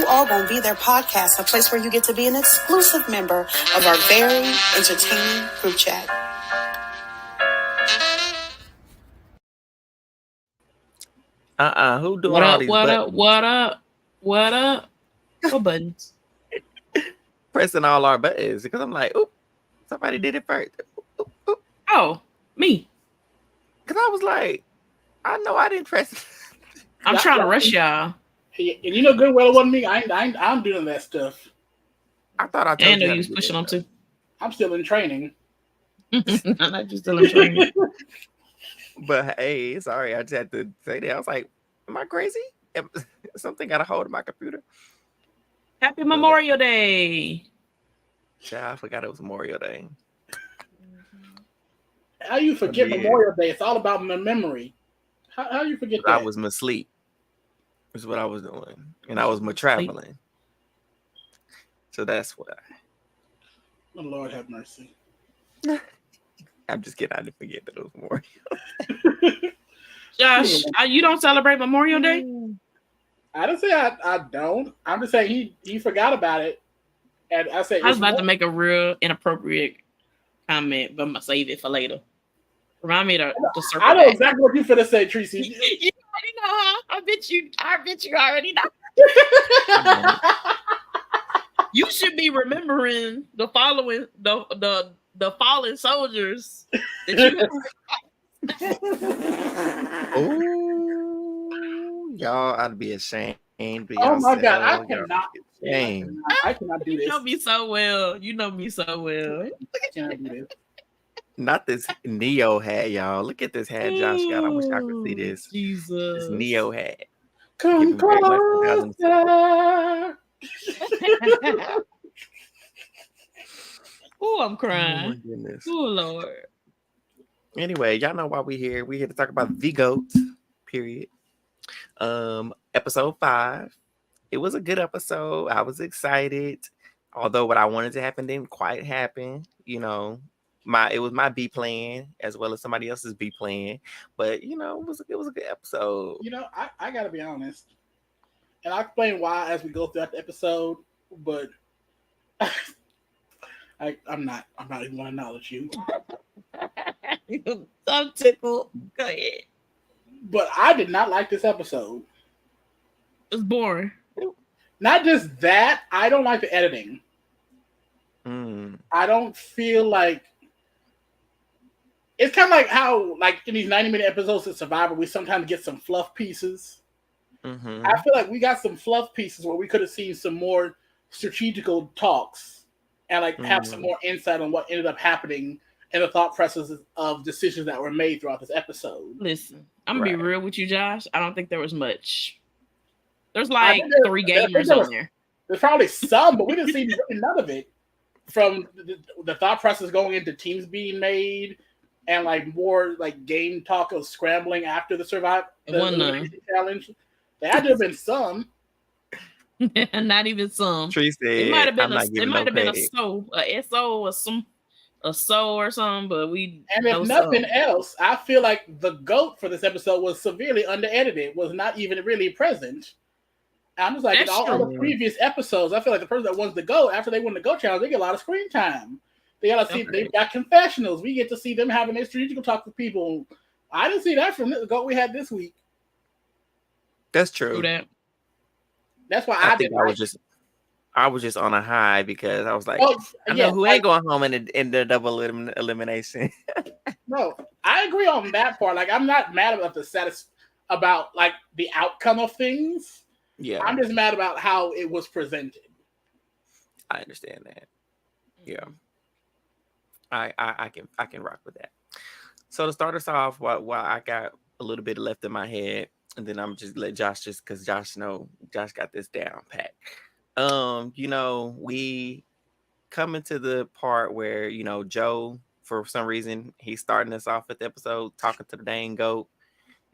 All Gonna Be There podcast, a place where you get to be an exclusive member of our very entertaining group chat. Who doing all these buttons? What up? What buttons? Pressing all our buttons because I'm like, oop, somebody did it first. Oop, oop. Oh, me. Because I was like, I know I didn't press it. I'm trying to rush y'all. And you know good well it wasn't me. I'm doing that stuff. I thought I told you. you You was pushing them too. I'm still in training. I'm not just still in training. But hey, sorry, I just had to say that. I was like, am I crazy? Something got a hold of my computer. Happy Memorial Day. Yeah, I forgot it was Memorial Day. How you forget Memorial Day? It's all about memory. How you forget that? I was asleep. Is what I was doing. And I was traveling. So that's why. Oh, Lord have mercy. I'm just kidding. I didn't forget that it was Memorial. Josh, you don't celebrate Memorial Day? I didn't say I don't. I'm just saying he forgot about it. And I said I was about to make a real inappropriate comment, but I'm gonna save it for later. Remind me to circle I know back. exactly what you're finna say, Tracy. You already know, huh? I bet you already know. You should be remembering the following the fallen soldiers that you Oh, y'all ought to be ashamed. Oh my God, I cannot do this. You know me so well. You know me so well. I cannot do this. Not this Neo hat, y'all. Look at this hat Josh got. I wish I could see this. Jesus. This Neo hat. Come closer. Oh, I'm crying. Oh, my goodness. Oh, Lord. Anyway, y'all know why we're here. We're here to talk about the GOAT, period. Episode 5. It was a good episode. I was excited. Although what I wanted to happen didn't quite happen. You know, it was my B plan as well as somebody else's B plan. But, you know, it was a good episode. You know, I got to be honest. And I'll explain why as we go throughout the episode. But I'm not even going to acknowledge you. I'm tickled. Go ahead. But I did not like this episode. It's boring. Not just that, I don't like the editing. I don't feel like it's kind of like how, like in these 90-minute episodes of Survivor, we sometimes get some fluff pieces. Mm-hmm. I feel like we got some fluff pieces where we could have seen some more strategical talks and like have some more insight on what ended up happening and the thought processes of decisions that were made throughout this episode. Listen, I'm gonna be real with you, Josh. I don't think there was much. There's like 3 gamers on there. There's probably some, but we didn't see none of it. From the thought process going into teams being made and like more like game talk of scrambling after the challenge. There had to have been some. Not even some. Tree said, it might have been a SO or a SO or something, but we. And if nothing else, I feel like the GOAT for this episode was severely under-edited, was not even really present. I'm just like, in all the previous episodes, I feel like the person that wins the GOAT, after they win the GOAT challenge, they get a lot of screen time. They got confessionals. We get to see them having their strategical talk with people. I didn't see that from the GOAT we had this week. That's true. That's why I was just on a high because I was like, I know who ain't going home in the double elimination. No, I agree on that part. Like, I'm not mad about about like the outcome of things. Yeah, I'm just mad about how it was presented. I understand that. Yeah, I can rock with that. So to start us off, while I got a little bit left in my head, and then I'm just let Josh because Josh got this down pat. You know, we come into the part where, you know, Joe, for some reason, he's starting us off at the episode talking to the dang GOAT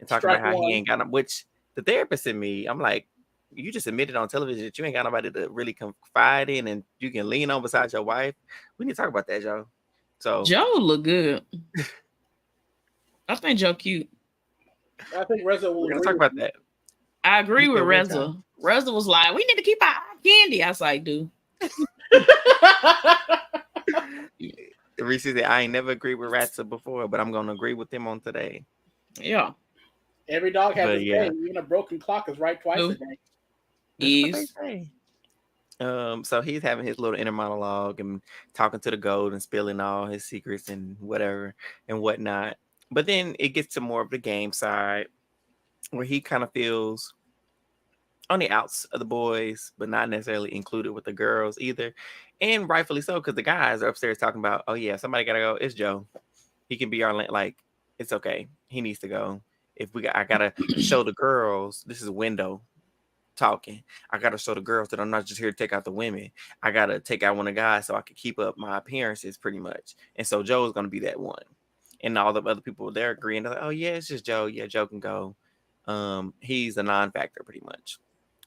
and talking about how he ain't got him, which the therapist in me, I'm like, you just admitted on television that you ain't got nobody to really confide in and you can lean on besides your wife. We need to talk about that, Joe. So Joe look good. I think Joe cute. I think Reza will. We're gonna talk about that. I agree with Reza. Russell was like, we need to keep our eye candy. I was like, dude. Reese said, I ain't never agreed with Ratsa before, but I'm gonna agree with him on today. Yeah. Every dog has But a day. Even a broken clock is right twice a day. That's what they say. So he's having his little inner monologue and talking to the goat and spilling all his secrets and whatever and whatnot. But then it gets to more of the game side where he kind of feels on the outs of the boys, but not necessarily included with the girls either. And rightfully so, because the guys are upstairs talking about, oh yeah, somebody gotta go. It's Joe. He can be our like, it's okay. He needs to go. I gotta show the girls, this is a window talking. I gotta show the girls that I'm not just here to take out the women. I gotta take out one of the guys so I can keep up my appearances pretty much. And so Joe's gonna be that one. And all the other people they're agreeing, they're like, oh yeah, it's just Joe. Yeah, Joe can go. He's a non-factor pretty much.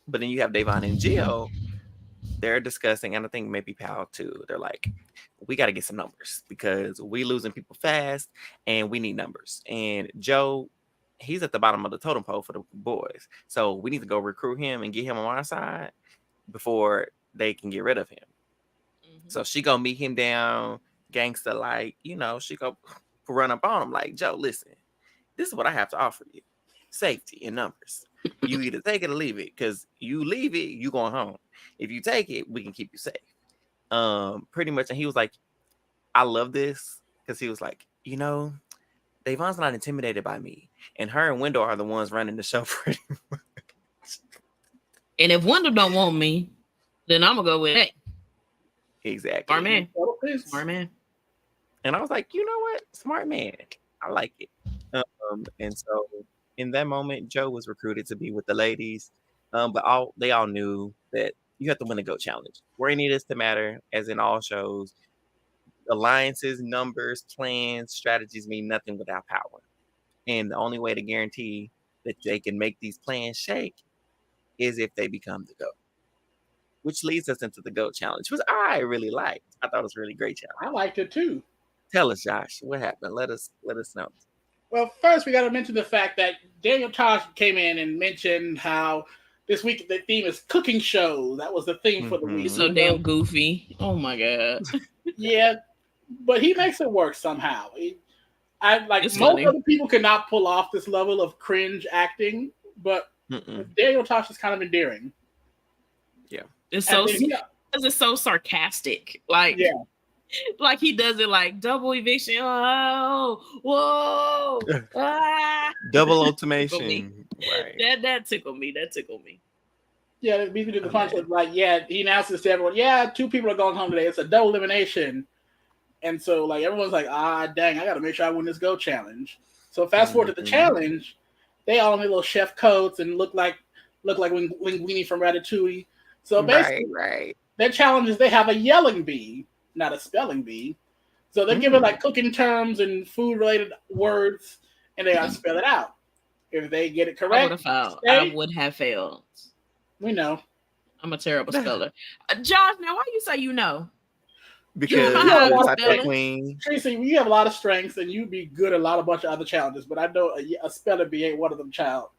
But then you have Davon and Jill. They're discussing, and I think maybe Pal too. They're like, we got to get some numbers because we losing people fast, and we need numbers. And Joe, he's at the bottom of the totem pole for the boys, so we need to go recruit him and get him on our side before they can get rid of him. So she gonna meet him down, gangster like, she go run up on him like, Joe, listen, this is what I have to offer you: safety and numbers. You either take it or leave it, because you leave it, you going home. If you take it, we can keep you safe. Pretty much. And he was like, I love this, because he was like, Davon's not intimidated by me, and her and Wendell are the ones running the show pretty much. And if Wendell don't want me, then I'm gonna go with that. Exactly. Smart man. And I was like, you know what? Smart man. I like it. And so in that moment, Joe was recruited to be with the ladies. But they all knew that you have to win the GOAT challenge. Where any of this to matter, as in all shows, alliances, numbers, plans, strategies mean nothing without power. And the only way to guarantee that they can make these plans shake is if they become the GOAT. Which leads us into the GOAT challenge, which I really liked. I thought it was a really great challenge. I liked it too. Tell us, Josh, what happened? Let us know. Well, first we got to mention the fact that Daniel Tosh came in and mentioned how this week the theme is cooking show. That was the theme for the week. He's so damn goofy. Oh my god. Yeah, but he makes it work somehow. Most funny. other people could not pull off this level of cringe acting, but Daniel Tosh is kind of endearing. Yeah, it's so sarcastic. Like, yeah. Like he does it like double eviction. Oh, whoa, double ultimation. Right. That tickled me. Yeah, it beat me to the punch. Like, yeah, he announces to everyone, yeah, 2 people are going home today. It's a double elimination. And so, like, everyone's like, dang, I got to make sure I win this GO challenge. So fast forward to the challenge, they all in their little chef coats and look like Linguini from Ratatouille. So basically, their challenge is they have a yelling bee, not a spelling bee. So they're given like cooking terms and food related words, and they gotta spell it out. If they get it correct, I would have failed. We know. I'm a terrible speller. Josh, now why you say you know? Because I'm queen. Tracy, you have a lot of strengths, and you'd be good at a bunch of other challenges. But I know a speller bee ain't one of them, child.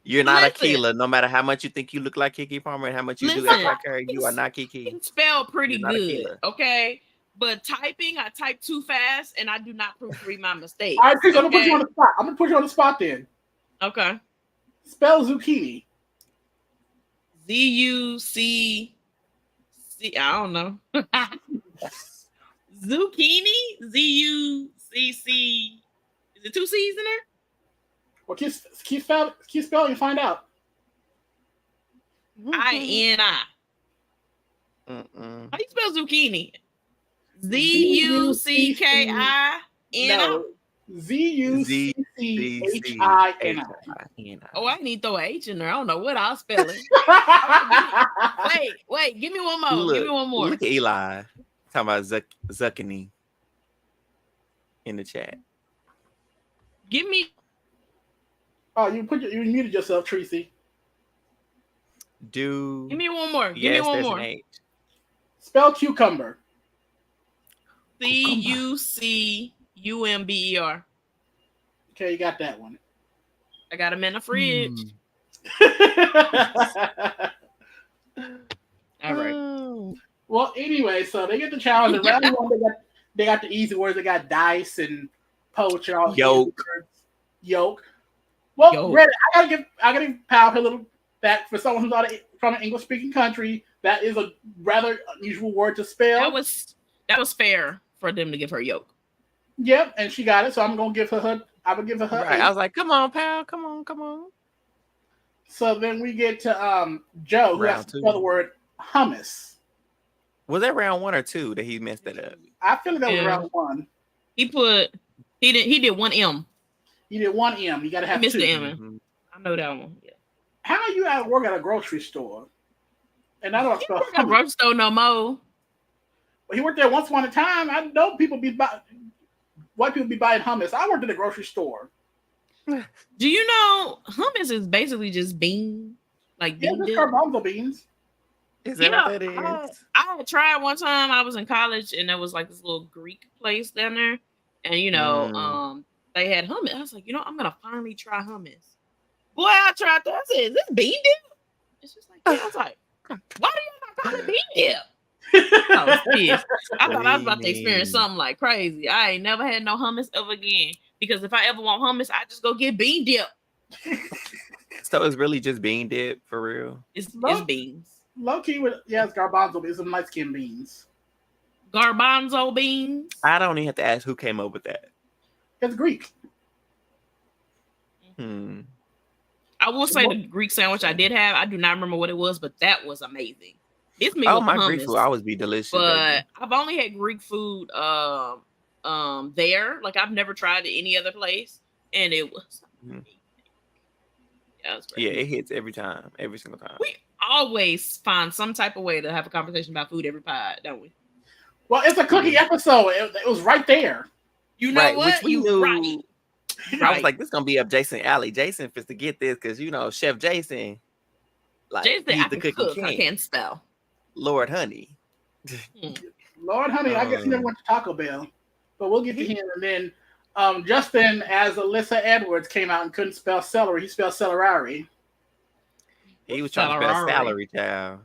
You're not Akila. No matter how much you think you look like Keke Palmer and how much you do act like her, you are not Keke. It's spelled pretty good, okay? But typing, I type too fast, and I do not proofread my mistakes. All right, Chris, I'm gonna put you on the spot. I'm gonna put you on the spot then. Okay. Spell zucchini. Z-U-C. I don't know. Zucchini? Z-U-C-C. Is it 2 C's in there? Well, keep spelling and find out. I-N-I. How do you spell zucchini? Z-U-C-K-I-N-I? No. Z-U-C-C-H-I-N-I. Oh, I need to throw an H in there. I don't know what I'll spell it. Wait. Give me one more. Look at Eli talking about zucchini in the chat. Give me. Oh, you muted yourself, Tracy. Give me one more. An H. Spell cucumber. C-U-C-U-M-B-E-R. Okay, you got that one. I got them in the fridge. All right. Well, anyway, so they get the challenge. And round one, they got the easy words. They got dice and poach and all. Yoke. Well, Red, I gotta give Pal a little back for someone who's not from an English speaking country. That is a rather unusual word to spell. That was fair for them to give her yoke. Yep, and she got it. So I'm gonna give her. I would give her. Right. I was like, come on, Pal, come on. So then we get to Joe, who has to spell the word hummus. Was that round 1 or 2 that he messed that up? I feel like that was round 1. He did one M. You did one M. You gotta have missed 2. the M. Mm-hmm. I know that one. Yeah. How are you out of work at a grocery store? And I don't spell a grocery store no more. Well, he worked there once upon a time. I know white people be buying hummus. I worked at a grocery store. Do you know hummus is basically just beans? Like bean dip? Garbanzo beans. Is that what that is? I tried one time. I was in college, and there was like this little Greek place down there, and they had hummus. I was like, I'm gonna finally try hummus. Boy, I tried that. I said, "Is this bean dip?" It's just like, I was like, "Why do you not call it bean dip?" I was pissed. I thought I was about to experience something like crazy. I ain't never had no hummus ever again, because if I ever want hummus, I just go get bean dip. So it's really just bean dip for real? It's beans. Low key, it's garbanzo beans. Some light skinned beans. Garbanzo beans. I don't even have to ask who came up with that. It's Greek. I will say the Greek sandwich I did have. I do not remember what it was, but that was amazing. It's me. My Greek food always be delicious. But I've only had Greek food there. Like I've never tried it any other place, and it was. Yeah, it hits every time, every single time. We always find some type of way to have a conversation about food every pod, don't we? Well, it's a cooking episode. It was right there. You know what? Right. I was like, this is gonna be up Jason alley. Jason fits to get this because Chef Jason, he's the cooking king. I can't spell. Lord Honey. Lord Honey, I guess he never went to Taco Bell, but we'll get to him. And then Justin, as Alyssa Edwards, came out and couldn't spell celery. He spelled celerari. He was trying to spell salary, child.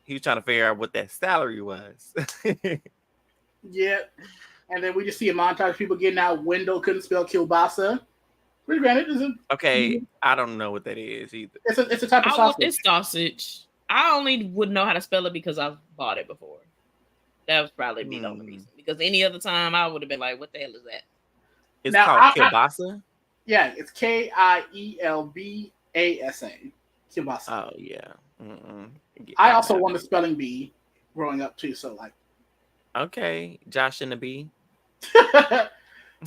He was trying to figure out what that salary was. Yeah. And then we just see a montage of people getting out. Wendell couldn't spell kielbasa. Which granted, okay, I don't know what that is either. It's a type of sausage. It's sausage. I only would know how to spell it because I've bought it before. That was probably the only reason. Because any other time I would have been like, what the hell is that? It's called kielbasa? Yeah, it's Kielbasa. Kielbasa. Oh, yeah. I also won the spelling bee growing up too, so like. Okay, Josh and the bee.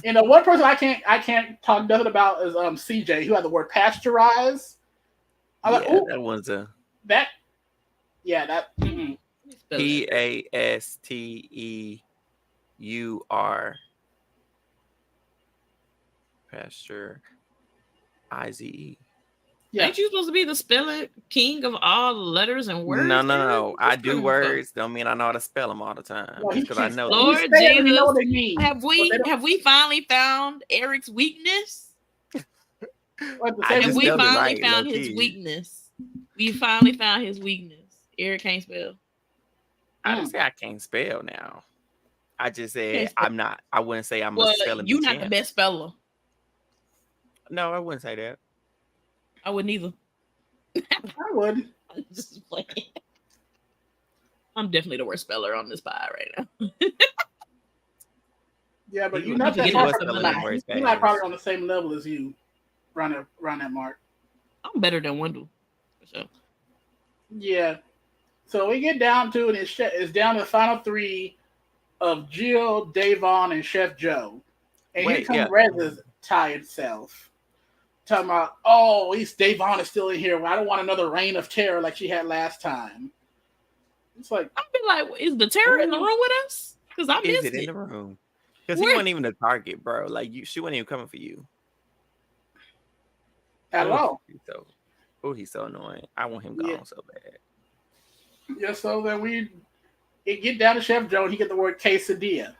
One person I can't talk nothing about is CJ, who had the word pasteurize. That one's a that. PASTEUR pasture IZE. Yeah. Ain't you supposed to be the spelling king of all the letters and words? No. I do words. Don't mean I know how to spell them all the time. Because I know. Lord Jesus, know what they mean. Have we finally found Eric's weakness? Have we finally found his weakness? We finally found his weakness. Eric can't spell. I didn't say I can't spell now. I just said I'm not. I wouldn't say I'm a spelling. You're not the best speller. No, I wouldn't say that. I wouldn't either. I would. I'm just playing. I'm definitely the worst speller on this pie right now. Yeah, but you're not that far from the line. You're not probably on the same level as you, around that mark. I'm better than Wendell. For sure. Yeah. So we get down to it. It's down to the final three of Jill, Davon, and Chef Joe. And here comes Rez's tired self. Talking about, at least Davon is still in here. Well, I don't want another reign of terror like she had last time. It's like, I'd be like, is the terror in the room with us? Because I missed it. In the room? Because he wasn't even a target, bro. Like she wasn't even coming for you at all. He's so annoying. I want him gone so bad. Yeah. So then it get down to Chef Joe, and he get the word quesadilla,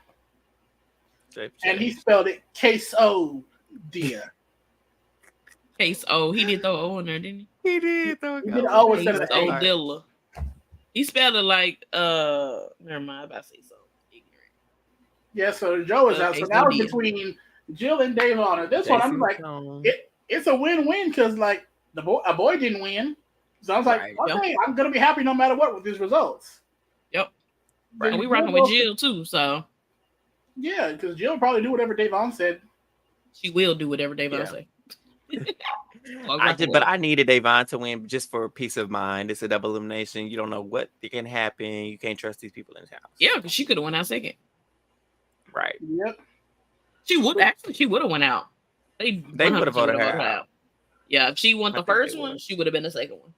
and he spelled it queso dia. Case O. He did throw O in there, didn't he? He did. He did O instead of Case the A. Odilla. He spelled it like never mind, I'm about to say so ignorant. Yeah, so Joe is out. So now it's between Jill and Davon. And this one, I'm like, it's a win-win because like a boy didn't win. So I was like, okay, I'm gonna be happy no matter what with these results. Yep. Right. And we rocking with Jill too, so yeah, because Jill will probably do whatever Davon said. She will do whatever Davon said. But I needed Davon to win just for peace of mind. It's a double elimination. You don't know what can happen. You can't trust these people in the house. Yeah, because she could have went out second. Right. Yep. She would have went out. They would have voted her out. Yeah, if she won the first one, she would have been the second one.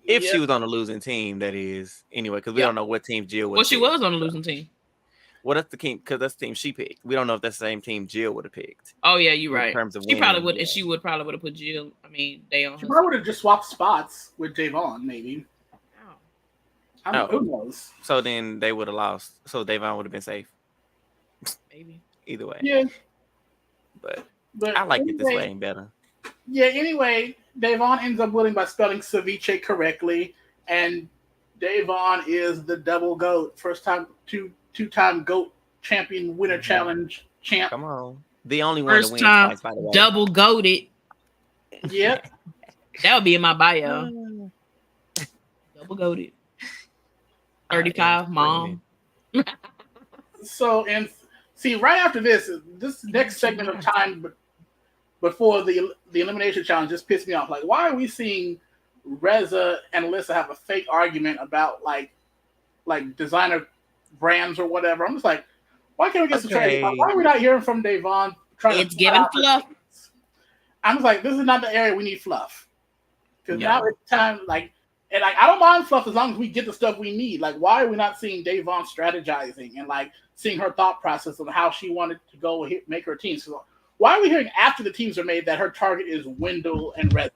If she was on a losing team, that is. Anyway, because we don't know what team Jill would. Well, she was on a losing team. Well, that's the team because that's the team she picked. We don't know if that's the same team Jill would have picked. Oh yeah, you're right. In terms of she probably would, and she would probably have put Jill. I mean, they on. She probably would have just swapped spots with Davon, maybe. Oh. Who knows? So then they would have lost. So Davon would have been safe. Maybe. Either way. Yeah. But I like it this way better. Yeah. Anyway, Davon ends up winning by spelling ceviche correctly, and Davon is the double GOAT, first time two-time GOAT champion winner challenge champ. Come on, the only one first to win time twice, by the way. Double GOATed. Yep, that would be in my bio. Double GOATed. 35, mom. So see, right after this next segment of time before the elimination challenge just pissed me off. Like, why are we seeing Reza and Alyssa have a fake argument about like designer brands or whatever? I'm just like, why can't we get some trade? Why are we not hearing from Davon? It's giving fluff. I'm just like, this is not the area we need fluff. Because now it's time, and I don't mind fluff as long as we get the stuff we need. Like, why are we not seeing Davon strategizing and like seeing her thought process of how she wanted to go make her team? So why are we hearing after the teams are made that her target is Wendell and Reza?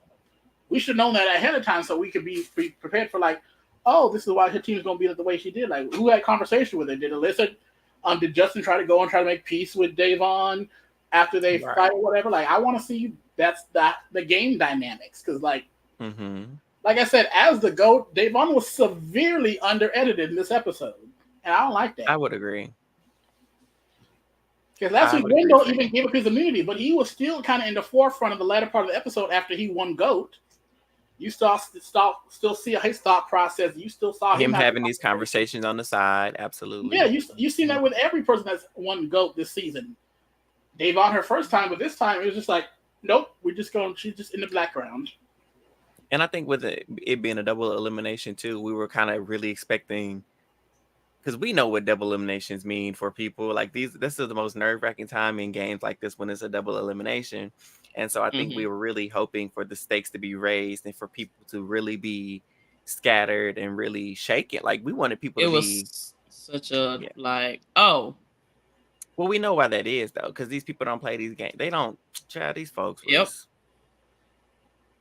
We should have known that ahead of time so we could be prepared for like, oh, this is why her team's going to be the way she did. Like, who had conversation with her? Did Alyssa, did Justin try to make peace with Davon after they fight or whatever? Like, I want to see the game dynamics. Because, like I said, as the GOAT, Davon was severely under-edited in this episode. And I don't like that. I would agree. Because last week, Wendell even gave up his immunity, but he was still kind of in the forefront of the latter part of the episode after he won GOAT. You still see his thought process. You still saw him having these conversations on the side. Absolutely. Yeah, you seen that with every person that's won GOAT this season. Davon her first time, but this time it was just like, nope, she's just in the background. And I think with it being a double elimination too, we were kind of really expecting, because we know what double eliminations mean for people. Like this is the most nerve-wracking time in games like this when it's a double elimination. And so I think we were really hoping for the stakes to be raised and for people to really be scattered and really shaken. Like we wanted people to be such a oh. Well, we know why that is though, because these people don't play these games. They don't try these folks.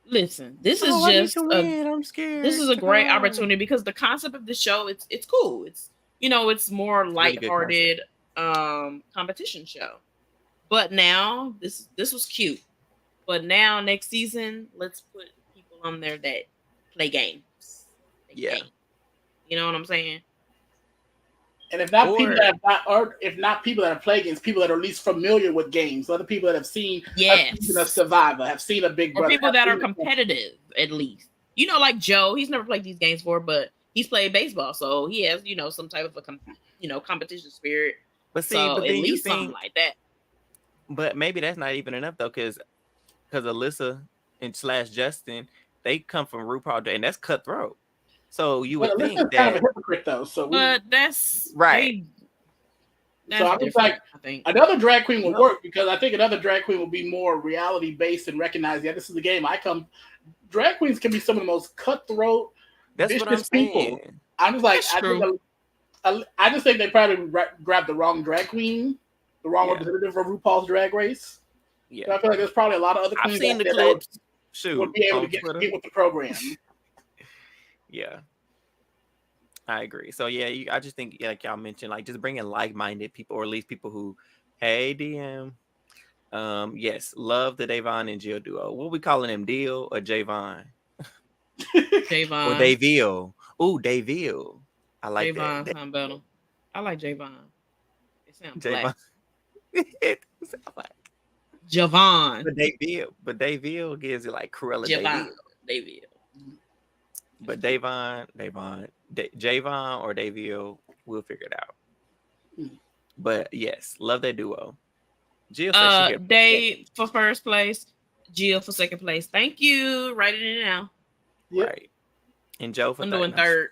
Listen, this is just I'm scared. This is a great opportunity because the concept of the show, it's cool. It's it's more lighthearted competition show. But now this was cute. But now next season, let's put people on there that play games. You know what I'm saying? And if not people that have played games, people that are at least familiar with games, other people that have seen a season of Survivor, have seen a Big Brother, or people that are competitive at least. Like Joe, he's never played these games before, but he's played baseball, so he has some type of a competition spirit. But see, at least something like that. But maybe that's not even enough though, because Alyssa and / Justin, they come from RuPaul, and that's cutthroat. So you would think that kind of a hypocrite though. So but that's right. So I'm just like, I think another drag queen will work because I think another drag queen will be more reality based and recognize, this is the game I come. Drag queens can be some of the most cutthroat, vicious people. I'm just like, I just think they probably grabbed the wrong drag queen, the wrong representative for RuPaul's Drag Race. Yeah, so I feel like there's probably a lot of other queens I've seen the clips. Would be able to get with the program. Yeah, I agree. So I just think, like y'all mentioned, like just bringing like-minded people, or at least people who, hey DM, Yes, love the Davon and Jill duo. What we calling him, Deal or Javon? Javon. Or Daville. Ooh, Daville. I like Javon that. sound better. I like Javon. It sounds Javon. black. It sounds like Javon. But Daville gives it like Cruella Daville. But Javon or Daville, we'll figure it out. But yes, love that duo. Jill said she Dave for first place, Jill for second place. Thank you. Write it in now. Yep. Right. And Joe for Window in third.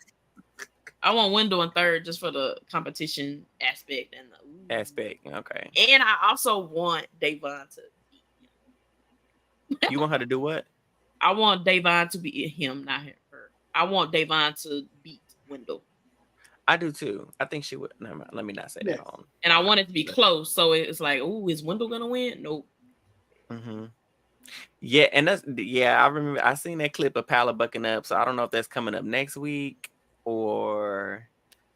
I want Window in third just for the competition aspect and the aspect. Okay. And I also want Davon to beat him. You want her to do what? I want Davon to beat him, not her. I want Davon to beat Window. I do too. I think she would. No, let me not say that on. And I want it to be close, so it's like, oh, is Window gonna win? Nope. Mm-hmm. Yeah, and I remember I seen that clip of Paula bucking up. So I don't know if that's coming up next week or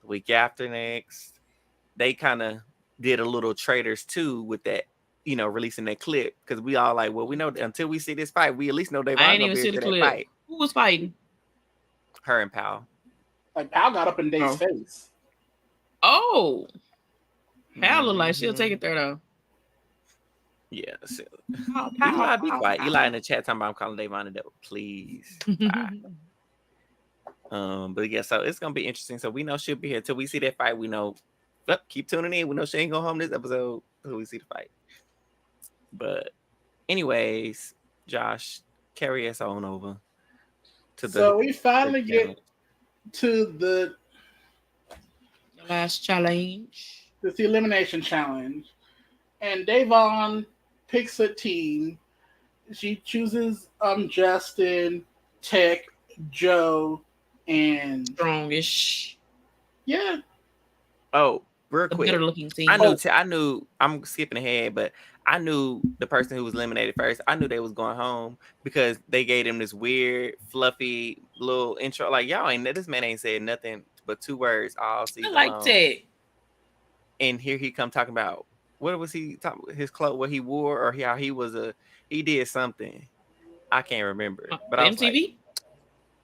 the week after next. They kind of did a little Traitors too with that, releasing that clip because we all like, well, we know until we see this fight, we at least know they're I ain't even see the clip. Fight. Who was fighting? Her and Pal. Like Pal got up in Dave's face. Oh, Pal look like she'll take it there though. Yeah. So. Eli, be quiet. Eli in the chat talking about I'm calling Davon the devil. Please. But yeah, so it's gonna be interesting. So we know she'll be here till we see that fight. We know. Keep tuning in. We know she ain't going home this episode until we see the fight. But anyways, Josh, carry us on over to the. So we finally get to the last challenge. It's the elimination challenge. And Davon picks a team. She chooses Justin, Tech, Joe, and Strongish. Yeah. Oh, real quick. Better looking team. I knew I'm skipping ahead, but I knew the person who was eliminated first. I knew they was going home because they gave him this weird, fluffy little intro. Like, this man ain't said nothing but 2 words all season long. I like that. And here he come talking about what was he talking his clothes, what he wore, or how he did something. I can't remember. But I was MTV? like,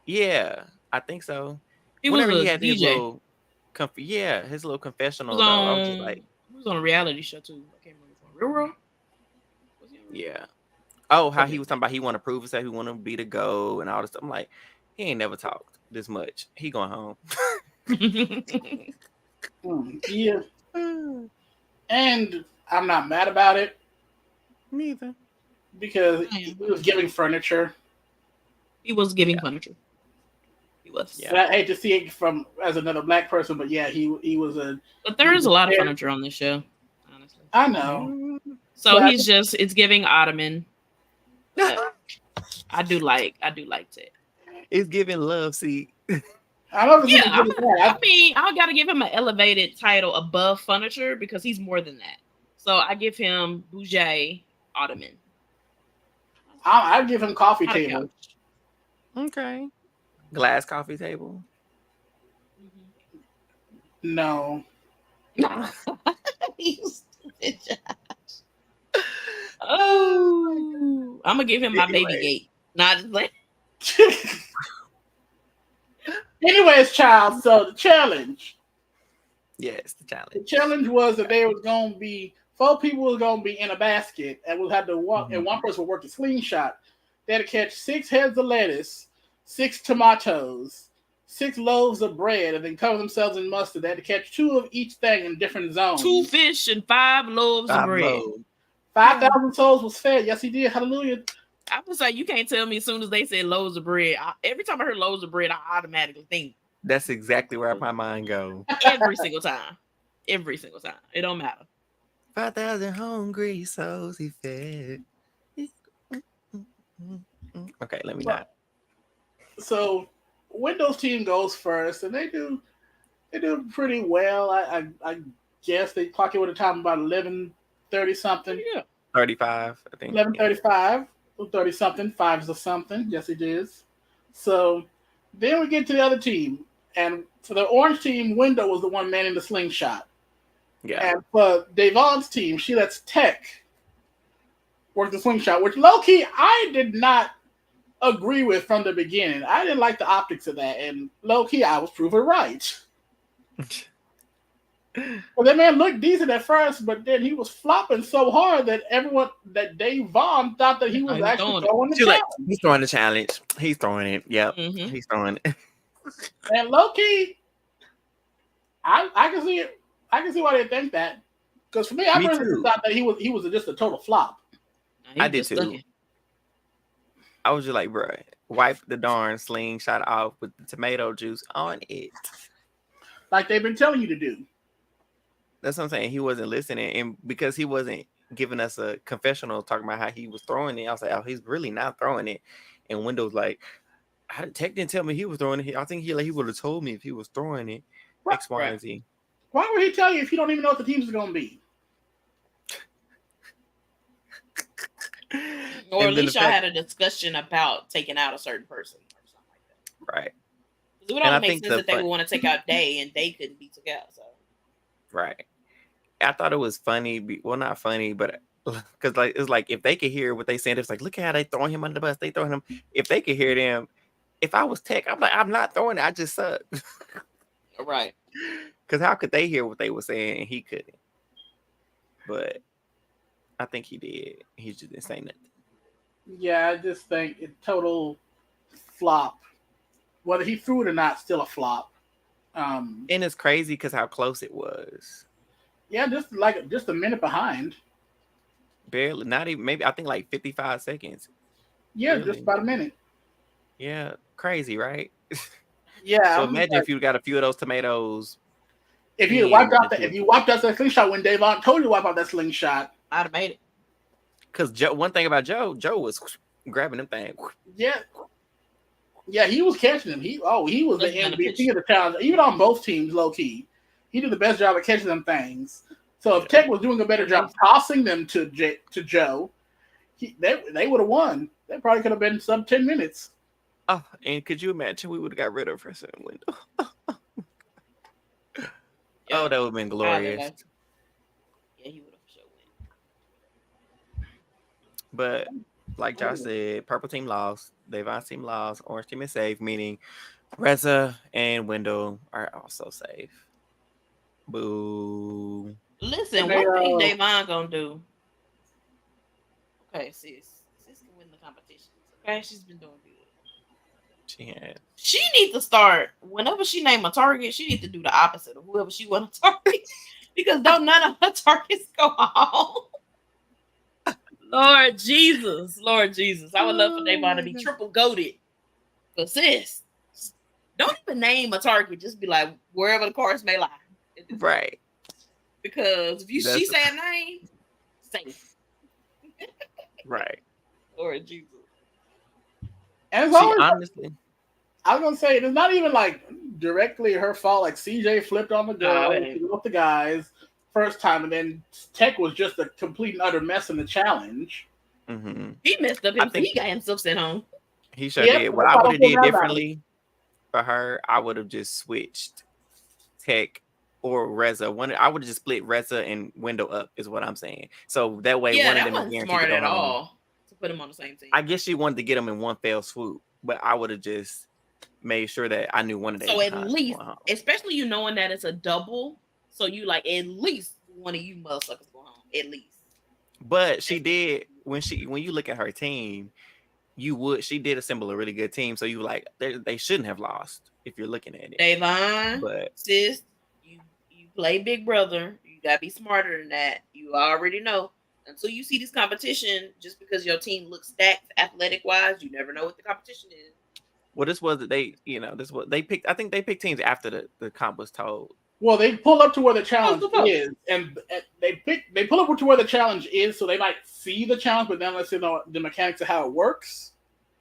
yeah, I think so. He Whenever was he had DJ. his little his little confessional. I was just like, he was on a reality show too. I can't remember. Real? Yeah. Oh, how he was talking about he want to prove himself, he want to be the GOAT and all this stuff. I'm like, he ain't never talked this much. He going home. Yeah. And I'm not mad about it. Neither. Because he was giving furniture. He was giving furniture. He was. Yeah. And I hate to see it from as another black person, but yeah, he was a. But there is a lot of furniture on this show, honestly. I know. So but it's giving Ottoman. I do like that. It's giving love seat. I don't know. I mean, I gotta give him an elevated title above furniture because he's more than that. So I give him Byyyeee Ottoman. I'd give him coffee table. Okay. Glass coffee table. No. You stupid Josh. Oh, I'm gonna give him my baby gate. Not like. Anyways, child. So the challenge. Yes, the challenge. The challenge was that there was going to be 4 people was going to be in a basket and would have to walk, and one person would work the slingshot. They had to catch 6 heads of lettuce, 6 tomatoes, 6 loaves of bread, and then cover themselves in mustard. They had to catch 2 of each thing in different zones. 2 fish and 5 loaves of bread. 5,000 souls was fed. Yes, he did. Hallelujah. I was like, you can't tell me as soon as they said loaves of bread. Every time I heard loaves of bread, I automatically think. That's exactly where my mind goes. Every single time. Every single time. It don't matter. 5,000 hungry souls he fed. Okay, let me not. So Windows team goes first, and they do pretty well. I guess they clock it with a time about 11:30 something. Yeah. 35, I think. 11:35. 30 something, 5 or something. Yes, it is. So then we get to the other team, and for the orange team, Window was the one manning the slingshot. Yeah. And for Davon's team, she lets Tech worked the slingshot, which low-key I did not agree with from the beginning. I didn't like the optics of that, and low-key I was proven right. Well, that man looked decent at first, but then he was flopping so hard that Dave Vaughn thought that he was actually throwing the challenge. He's throwing the challenge. He's throwing it. Yep. He's throwing it. And low-key, I can see it. I can see why they think that. Because for me, I personally thought that he was just a total flop. I did too. I was just like, bro, wipe the darn slingshot off with the tomato juice on it. Like they've been telling you to do. That's what I'm saying. He wasn't listening. And because he wasn't giving us a confessional talking about how he was throwing it, I was like, oh, he's really not throwing it. And Wendell's like, Tech didn't tell me he was throwing it. I think he would have told me if he was throwing it. X, Y, and Z. Why would he tell you if you don't even know what the teams are going to be? Or at least y'all had a discussion about taking out a certain person or something like that. Right. It would only make sense that they would want to take out Day and Day couldn't be together. So. Right. I thought it was funny. Well, not funny, but because like it's like if they could hear what they said, it's like, look at how they throwing him under the bus. They throwing him. If they could hear them, if I was Tech, I'm like, I'm not throwing it. I just suck. Right. Because how could they hear what they were saying and he couldn't? But I think he did. He just didn't say nothing. Yeah, I just think it's total flop. Whether he threw it or not, still a flop. And it's crazy because how close it was. Yeah, just a minute behind. Barely, not even, maybe I think like 55 seconds. Yeah, really. Just about a minute. Yeah, crazy, right? Yeah. So imagine if you got a few of those tomatoes. If you wiped out that slingshot when Davon told you to wipe out that slingshot, I'd have made it. Because one thing about Joe was grabbing them things. Yeah. Yeah, he was catching them. He was the MVP of the challenge, even on both teams, low key. He did the best job of catching them things. So if Tech was doing a better job tossing them to Joe, they would have won. They probably could have been sub 10 minutes. Oh, and could you imagine we would have got rid of her certain window? Oh, that would have been glorious. Yeah, he would have for sure win. But like Josh said, purple team lost, Devon's team lost, orange team is safe, meaning Reza and Wendell are also safe. Boo. Listen, one thing Devon gonna do. Okay, sis can win the competitions. Okay, she's been doing good. She had. She needs to start whenever she name a target. She needs to do the opposite of whoever she want to target, because don't none of her targets go home. Lord Jesus, I would love for Devon to be triple goated. But sis, don't even name a target. Just be like wherever the cards may lie. Right. Because if she say a name, safe. Right. Lord Jesus. And honestly, I was gonna say it's not even like directly her fault. Like CJ flipped on the girl with the guys first time, and then Tech was just a complete and utter mess in the challenge. Mm-hmm. He messed up. He got himself sent home. He sure did. What I would have did differently for her, I would have just switched Tech or Reza. I would have just split Reza and Wendell up. Is what I'm saying. So that way, one of them wasn't smart at all. Put them on the same team. I guess she wanted to get them in one fell swoop, but I would have just made sure that I knew one of them. So at least, especially you knowing that it's a double, so you like at least one of you motherfuckers go home. At least. But she did when you look at her team, she did assemble a really good team. So you like they shouldn't have lost if you're looking at it. Devon, but sis, you play Big Brother. You gotta be smarter than that. You already know. Until you see this competition, just because your team looks stacked athletic wise, you never know what the competition is. Well, this was what they picked. I think they picked teams after the comp was told. Well, they pull up to where the challenge is, and they pull up to where the challenge is, so they might see the challenge, but then let's see the mechanics of how it works.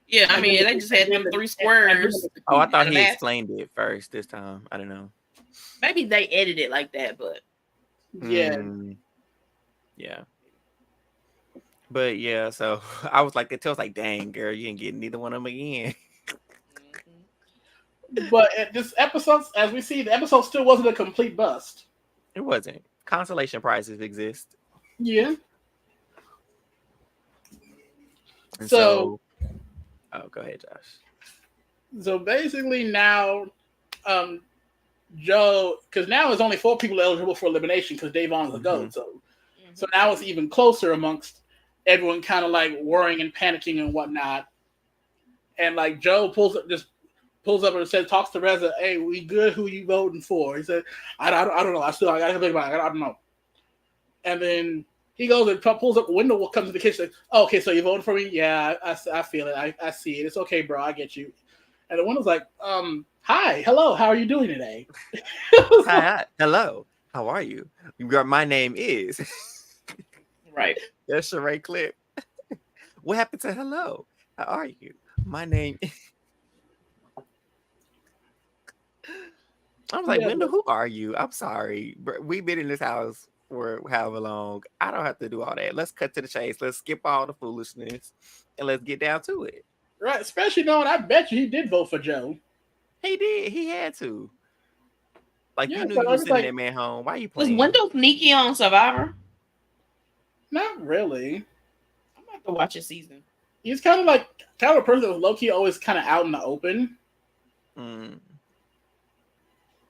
Yeah, I mean, they just had them 3 squares. Oh, I thought he explained it first this time. I don't know. Maybe they edited it like that, but yeah. Yeah. But yeah, so I was like, it was like, dang, girl, you didn't get neither one of them again. But at this episode, as we see, the episode still wasn't a complete bust. It wasn't. Consolation prizes exist. Yeah. And so oh, go ahead, Josh. So basically now, Joe, because now there's only 4 people eligible for elimination because Davon's the GOAT. So now it's even closer amongst everyone, kind of like worrying and panicking and whatnot. And like Joe pulls up and says, talks to Reza, "Hey, we good? Who you voting for?" He said, "I don't know. I gotta think about it. I don't know." And then he goes and pulls up the window, comes to the kitchen, like, "Oh, okay, so you voted for me? Yeah, I feel it. I see it. It's okay, bro. I get you." And the window's like, "Hi, hello, how are you doing today?" Hi, hello, how are you? My name is Right. That's a right clip. What happened to hello? How are you? My name is... I was like, Yeah, Linda, who are you? I'm sorry. We've been in this house for however long. I don't have to do all that. Let's cut to the chase. Let's skip all the foolishness and let's get down to it. right. Especially knowing, I bet you he did vote for Joe. He did. He had to. Like, Yeah, you knew but you I was was sending like, that man home. Why you Was playing? Wendell sneaky on Survivor? not really. I'm about to watch a season. He's kind of a person that was low key always kind of out in the open.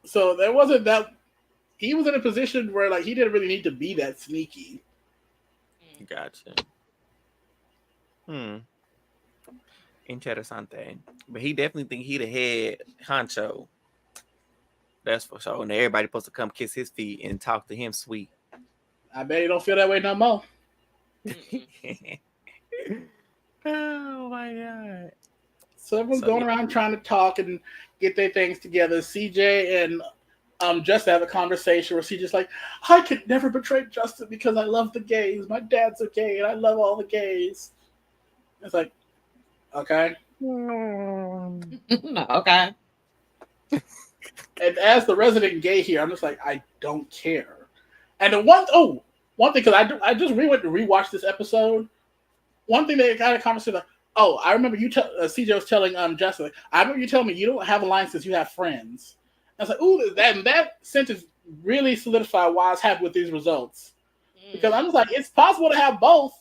So there wasn't that. He was in a position where like he didn't really need to be that sneaky. Gotcha. Interessante. But he definitely think he the head honcho. That's for sure. And everybody supposed to come kiss his feet and talk to him sweet. I bet he don't feel that way no more. Oh my god. So everyone's going around trying to talk and get their things together. CJ and Justin have a conversation where CJ's like, "I could never betray Justin because I love the gays. My dad's a gay and I love all the gays." It's like, okay. No, okay. And as the resident gay here, I'm just like, I don't care. And the one thing, because I just went to rewatch this episode. One thing they kind of conversation like, "Oh, I remember you CJ was telling Justin, like, I remember you telling me you don't have alliances, you have friends." I was like, "Ooh, that sentence really solidified why I was happy with these results." Because I'm just like, it's possible to have both.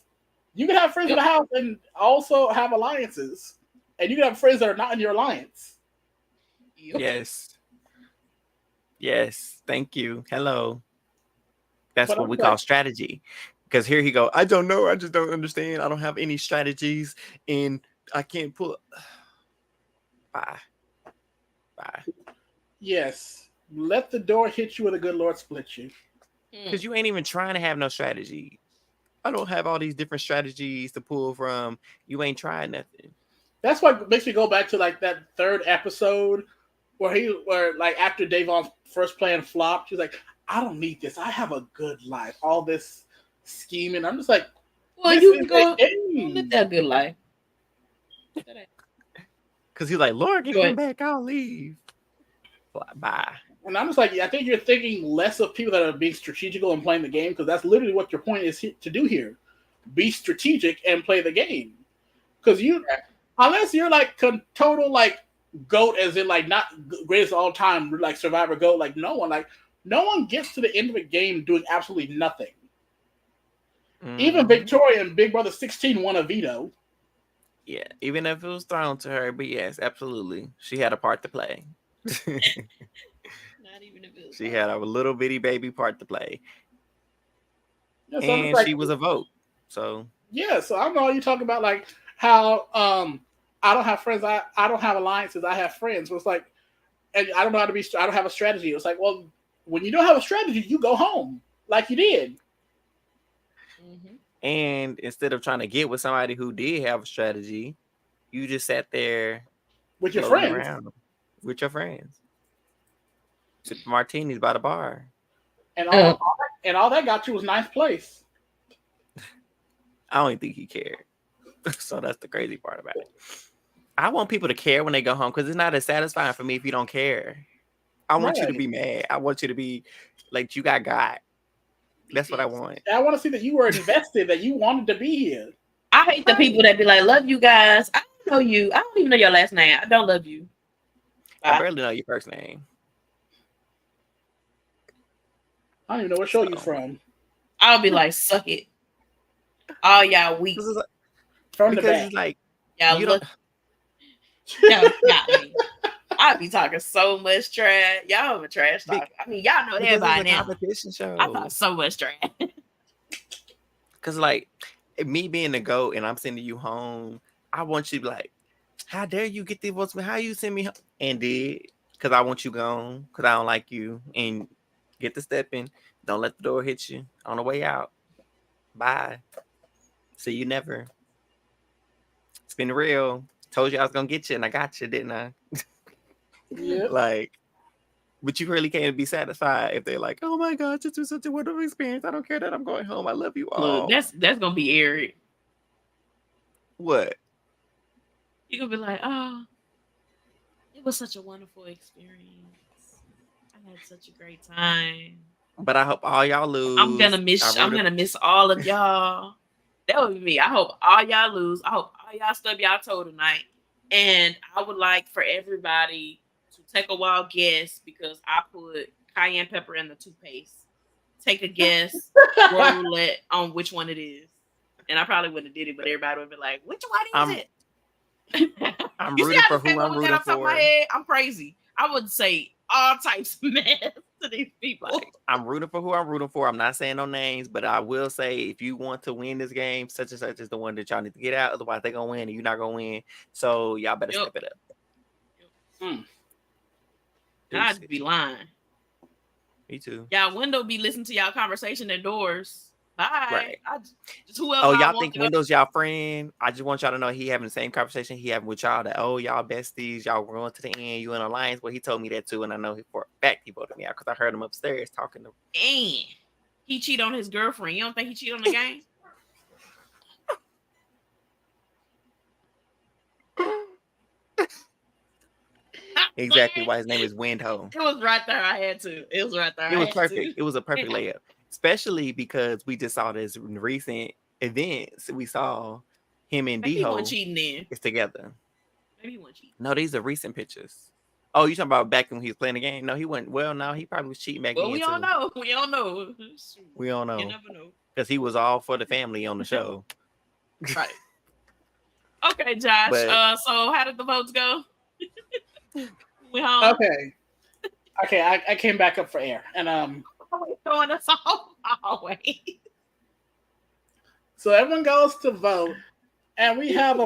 You can have friends in the house and also have alliances, and you can have friends that are not in your alliance. Yes. Thank you. Hello. That's But what we call strategy. Because here he go. I don't know. I just don't understand. I don't have any strategies, and I can't pull. Bye. Yes. Let the door hit you, or the good Lord split you. Because you ain't even trying to have no strategy. I don't have all these different strategies to pull from. You ain't trying nothing. That's what makes me go back to like that third episode where like after Davon's first plan flopped, she's like, "I don't need this. I have a good life. All this scheming." I'm just like, well, you can go live that good life. Because he's like, "Lord, get him back. I'll leave." Bye. And I'm just like, I think you're thinking less of people that are being strategical and playing the game, because that's literally what your point is to do here. Be strategic and play the game. Because unless you're like total like GOAT, as in like not greatest of all time, like Survivor GOAT, like no one gets to the end of a game doing absolutely nothing. Even Victoria and Big Brother 16 won a veto. Yeah, even if it was thrown to her, but yes, absolutely, she had a part to play. Not even if it was she had a little bitty baby part to play, yeah, so and she was a vote. So so I don't know. You talk about like how I don't have friends. I don't have alliances. I have friends. So it's like, and I don't know how to be. I don't have a strategy. It's like, well, when you don't have a strategy, you go home like you did. And instead of trying to get with somebody who did have a strategy, you just sat there with your friends. With your friends. Sipping martinis by the bar. And all that got you was ninth place. I don't even think he cared. So that's the crazy part about it. I want people to care when they go home, because it's not as satisfying for me if you don't care. I want you to be mad. I want you to be like, you got. That's what I want. I want to see that you were invested, that you wanted to be here. I hate the people that be like, "Love you guys. I don't know you. I don't even know your last name. I don't love you. I barely know your first name. I don't even know what show you from." I'll be like, "Suck it. All y'all weak." From the because back. it's like Y'all you look. don't. Y'all got me. I be talking so much trash. Y'all have a trash talk. I mean, y'all know that Because it's by a now. competition show. I talk so much trash. Because like me being the GOAT and I'm sending you home, I want you to be like, how dare you get the votes? How you send me home? And did because I want you gone because I don't like you and get the step in. Don't let the door hit you on the way out. Bye. See you never. It's been real. Told you I was gonna get you and I got you, didn't I? Yep. Like, but you really can't be satisfied if they're like, oh my God, this was such a wonderful experience. I don't care that I'm going home. I love you all. Look, that's gonna be Eric. What? You gonna be like, oh, it was such a wonderful experience. I had such a great time. But I hope all y'all lose. I'm gonna miss all of y'all. That would be me. I hope all y'all lose. I hope all y'all stub y'all toe tonight. And I would like for everybody to take a wild guess because I put cayenne pepper in the toothpaste. Take a guess, roll roulette on which one it is. And I probably wouldn't have did it, but everybody would be like, which one is it? I'm You see rooting how for this came who up I'm with that rooting off the top of my for. head? I'm crazy. I would say all types of mess to these people. Like, I'm rooting for who I'm rooting for. I'm not saying no names, but I will say if you want to win this game, such and such is the one that y'all need to get out. Otherwise, they're gonna win and you're not gonna win. So y'all better step it up. I'd be lying. Me too. Y'all window be listening to y'all conversation indoors. Bye. Right. Just whoever. Oh, I y'all want think to Window's y'all friend? I just want y'all to know he having the same conversation he having with y'all. That y'all besties, y'all going to the end. You in alliance? Well, he told me that too, and I know for a fact he voted me out because I heard him upstairs talking to. And he cheat on his girlfriend. You don't think he cheat on the game? Exactly why his name is Windho. It was right there. I had to. It was right there. It was perfect. It was a perfect layup, especially because we just saw this recent events. We saw him and Maybe he D-Ho wasn't cheating then. is together. Maybe he wasn't cheating. No, these are recent pictures. Oh, you talking about back when he was playing the game? No, he went. Well, no, he probably was cheating back then. We don't know. We don't know. We don't know. You never know. Because he was all for the family on the show. Right. Okay, Josh. But, so how did the votes go? We home. Okay. I came back up for air, and throwing us off always. So everyone goes to vote, and we have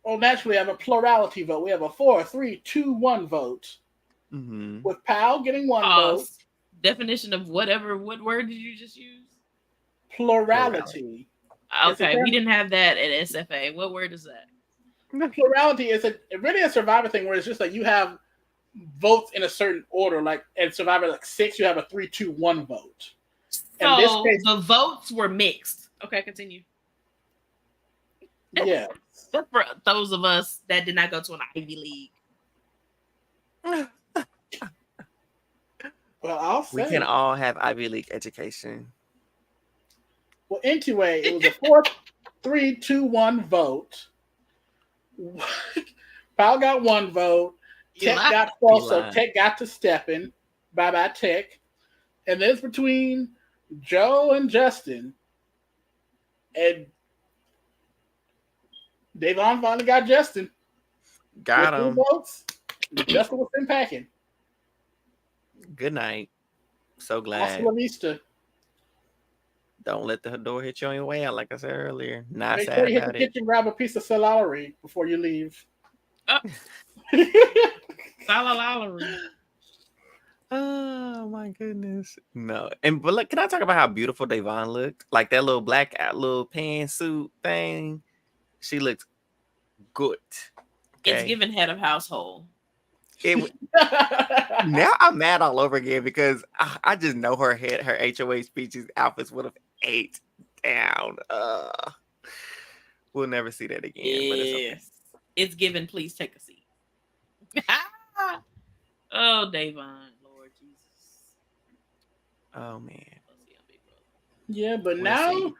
naturally have a plurality vote. We have a 4-3-2-1 vote. mm-hmm. With Powell getting one vote. Definition of what word did you just use? Plurality. Okay, we didn't have that at SFA. What word is that? Plurality is really a Survivor thing where it's just like you have votes in a certain order. Like in Survivor, like 6, you have a 3-2-1 vote. So in this case, the votes were mixed. Okay, continue. Yeah. That's for those of us that did not go to an Ivy League. Well, I'll say we can all have Ivy League education. Well, anyway, it was a 4-3-2-1 vote. Powell got 1 vote. Tech got 4, so Tech got to step in. Bye-bye, Tech. And then it's between Joe and Justin. And Davon finally got Justin. Got him. 2 votes. Justin was in packing. Good night. So glad. Hasta la vista. Don't let the door hit you on your way out, like I said earlier. Not Make sad sure you hit about the it. kitchen, grab a piece of celery before you leave. Celery. Oh my goodness. No. But look, can I talk about how beautiful Davon looked? Like that little black little pantsuit thing. She looked good. Okay? It's given head of household. Now I'm mad all over again because I just know her HOH speeches outfits would have ate down. We'll never see that again. Yes. But it's okay. It's given. Please take a seat. Oh, Davon, Lord Jesus. Oh man. Yeah, but now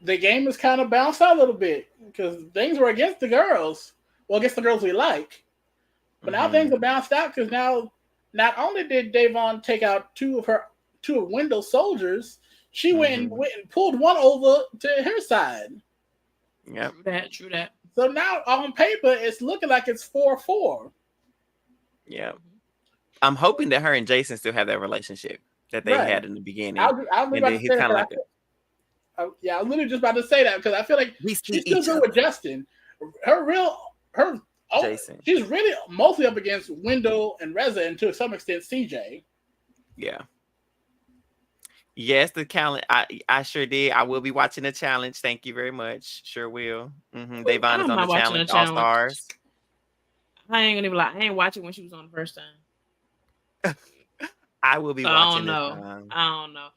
the game is kind of bounced out a little bit because things were against the girls. Well, against the girls we like. But now things are bounced out because now not only did Davon take out two of Wendell's soldiers, she went and pulled one over to her side. Yep. True that. So now on paper, it's looking like it's 4-4. Yeah. I'm hoping that her and Jason still have that relationship that they had in the beginning. I was about to say that. I was literally just about to say that because I feel like she's still good with Justin. Jason. She's really mostly up against Wendell and Reza, and to some extent CJ. Yeah. Yes, the challenge. I sure did. I will be watching the challenge. Thank you very much. Sure will. Davon is on the challenge. All Stars. I ain't gonna even lie. I ain't watching when she was on the first time. I will be watching. I don't know.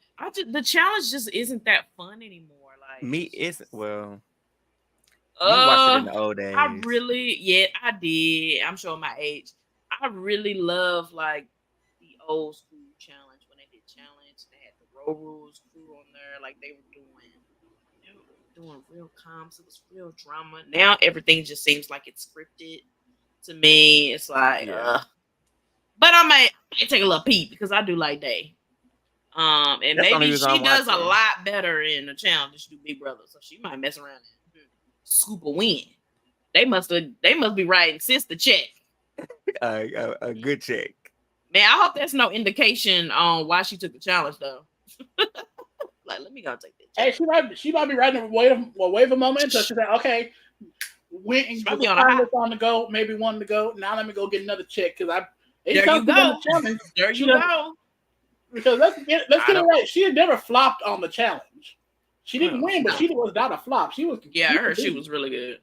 The challenge just isn't that fun anymore. Like me isn't. Well, you watched it in the old days. I did. I'm showing my age. I really love like the old school challenge when they did challenge. They had the Road Rules crew on there. Like they were doing real comms. It was real drama. Now everything just seems like it's scripted. To me, it's like, but I might take a little peek because I do like Day. And that's maybe she does a lot better in the challenge than she do Big Brother, so she might mess around and scoop a win. They must be writing sister check. A good check. Man, I hope that's no indication on why she took the challenge though. Like, let me go take that. Hey, she might be writing a wave of moment. So she's like, okay. Went and on the go, maybe one to go. Now let me go get another check because there you go. There you go. Because let's get it right. She had never flopped on the challenge. She didn't win, but she was not a flop. She was. Yeah, I heard she was really good.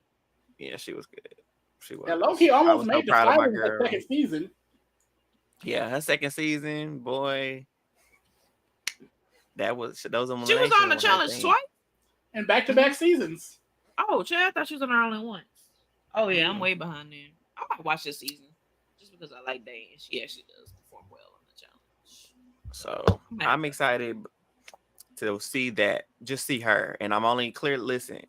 Yeah, she was good. She was. And Loki almost made the finals in her second season. Yeah, her second season, boy. Those she was on the challenge twice and back-to-back seasons. Oh, Chad, I thought she was on her only once. Oh yeah, I'm way behind then. I might watch this season just because I like Day and she actually does perform well on the challenge. So I'm excited to see that. Just see her, and I'm only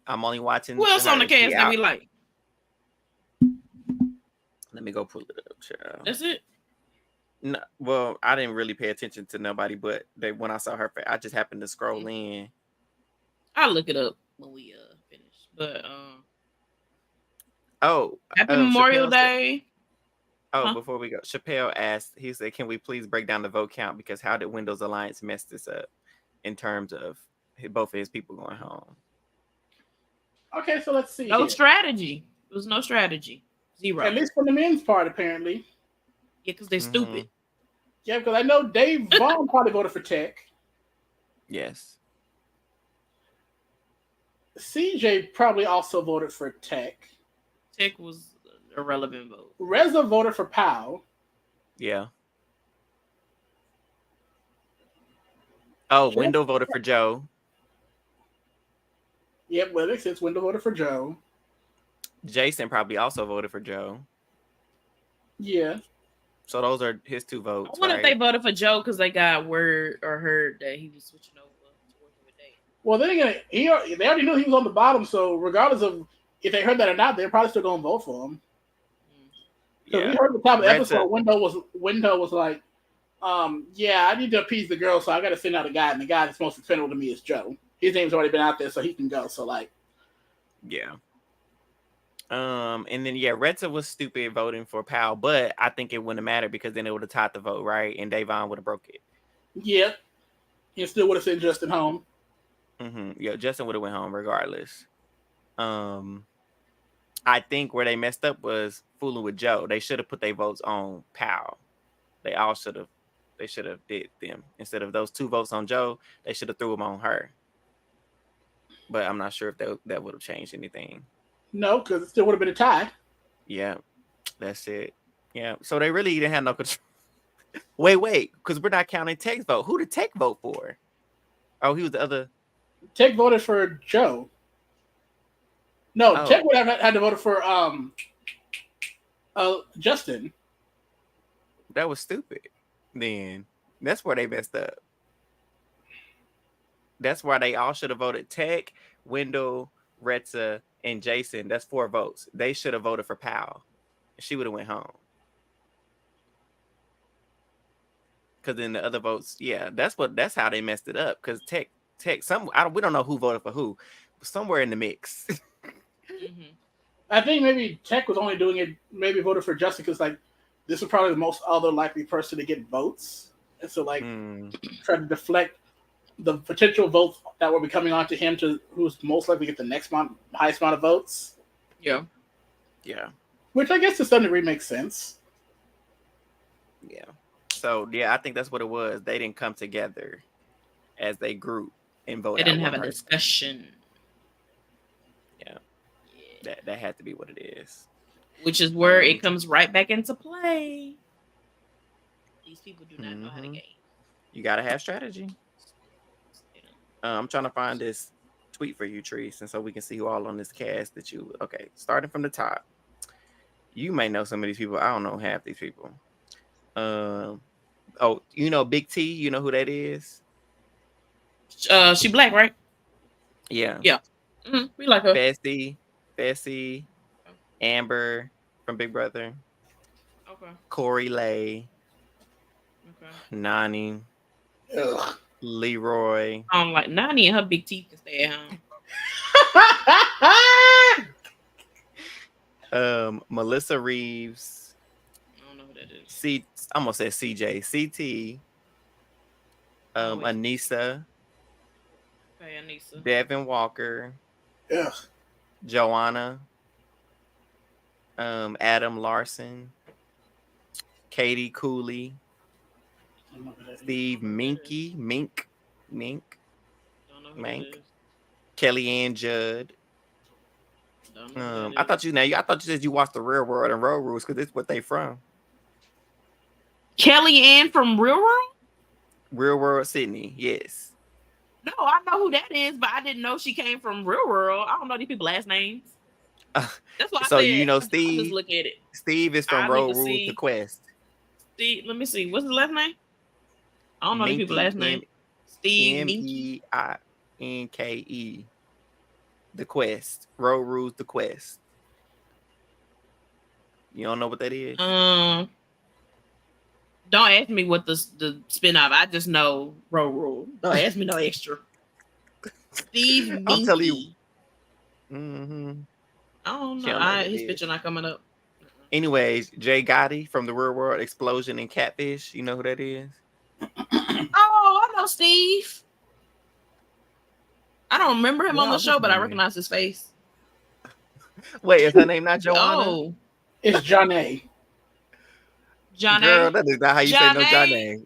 I'm only watching. Who else on the cast that we like? Let me go pull it up, child. That's it. No, well, I didn't really pay attention to nobody, but when I saw her, I just happened to scroll in. I'll look it up when we finish. But happy Memorial Day. Before we go, Chappelle asked, he said, can we please break down the vote count? Because how did Windows Alliance mess this up in terms of both of his people going home? Okay, so let's see. No strategy. There was no strategy. Zero. At least from the men's part, apparently. Yeah, because they're stupid. Yeah, because I know Dave Vaughn probably voted for Tech. Yes. CJ probably also voted for Tech. Tech was an irrelevant vote. Reza voted for Powell. Yeah. Oh, Wendell voted for Joe. Yep, well, it makes sense. Wendell voted for Joe. Jason probably also voted for Joe. Yeah. So those are his two votes. I wonder if they voted for Joe because they got word or heard that he was switching over to working with Dave. Well, then again, they already knew he was on the bottom, so regardless of if they heard that or not, they're probably still going to vote for him. Because we heard the top of the episode, Wendell was like, I need to appease the girl, so I got to send out a guy, and the guy that's most expendable to me is Joe. His name's already been out there, so he can go. So, like, yeah. And then Reza was stupid voting for Powell, but I think it wouldn't have mattered because then it would have tied the vote, right? And Davon would have broke it. Yeah. He still would have sent Justin home. Yeah, Justin would have went home regardless. I think where they messed up was fooling with Joe. They should have put their votes on Powell. They should have did them. Instead of those two votes on Joe, they should have threw them on her. But I'm not sure if that would have changed anything. No, because it still would have been a tie. Yeah, that's it. Yeah, so they really didn't have no control. Wait, because we're not counting Tech's vote. Who did Tech vote for? Oh, he was the other. Tech voted for Joe. No, Tech would have had to vote for Justin. That was stupid. Then that's where they messed up. That's why they all should have voted Tech, Wendell, Reza, and Jason. That's 4 votes. They should have voted for Powell. She would have went home. Because then the other votes, that's how they messed it up. Because Tech, we don't know who voted for who, but somewhere in the mix. Mm-hmm. I think maybe Tech was only doing it, maybe voted for Justin because like this was probably the most other likely person to get votes, and so like try to deflect the potential votes that will be coming onto him to who's most likely to get the highest amount of votes. Yeah. Yeah. Which I guess to some degree makes sense. Yeah. So yeah, I think that's what it was. They didn't come together as a group and vote. They didn't out have one a person. discussion. Yeah. That had to be what it is. Which is where it comes right back into play. These people do not know how to game. You gotta have strategy. I'm trying to find this tweet for you, Treese, and so we can see who all on this cast that you. Okay, starting from the top. You may know some of these people. I don't know half these people. Oh, you know Big T. You know who that is? She black, right? Yeah. Yeah. We like her. Fessy, Amber from Big Brother. Okay. Corey Lay. Okay. Nani. Ugh. Leroy. Like Nani and her big teeth can stay at home. Melissa Reeves. I don't know who that is. I'm gonna say CJ. CT. Anissa. Okay, Anissa. Devin Walker. Ugh. Joanna. Adam Larson. Katie Cooley. Steve Minky. Mink. Kellyanne Judd. I thought you said you watched the Real World and Road Rules because it's what they from. Kellyanne from Real World? Real World Sydney, yes. No, I know who that is, but I didn't know she came from Real World. I don't know these people's last names. That's why I said, you know Steve. Just look at it. Steve is from Road Rules The Quest. Steve, let me see. What's his last name? I don't know these people's last name. Steve Menke. The Quest. Road Rules The Quest. You don't know what that is? Don't ask me what the spin-off. I just know Road Rule. Don't ask me no extra. Steve Minky. I'll tell you. I don't know. His picture not coming up. Anyways, Jay Gotti from the Real World Explosion and Catfish. You know who that is? Oh, I know Steve. I don't remember him on the show, but I recognize his face. Wait, is her name not Joanna? Oh, it's Johnny. Johnny. Girl, that is not how you say no Johnny.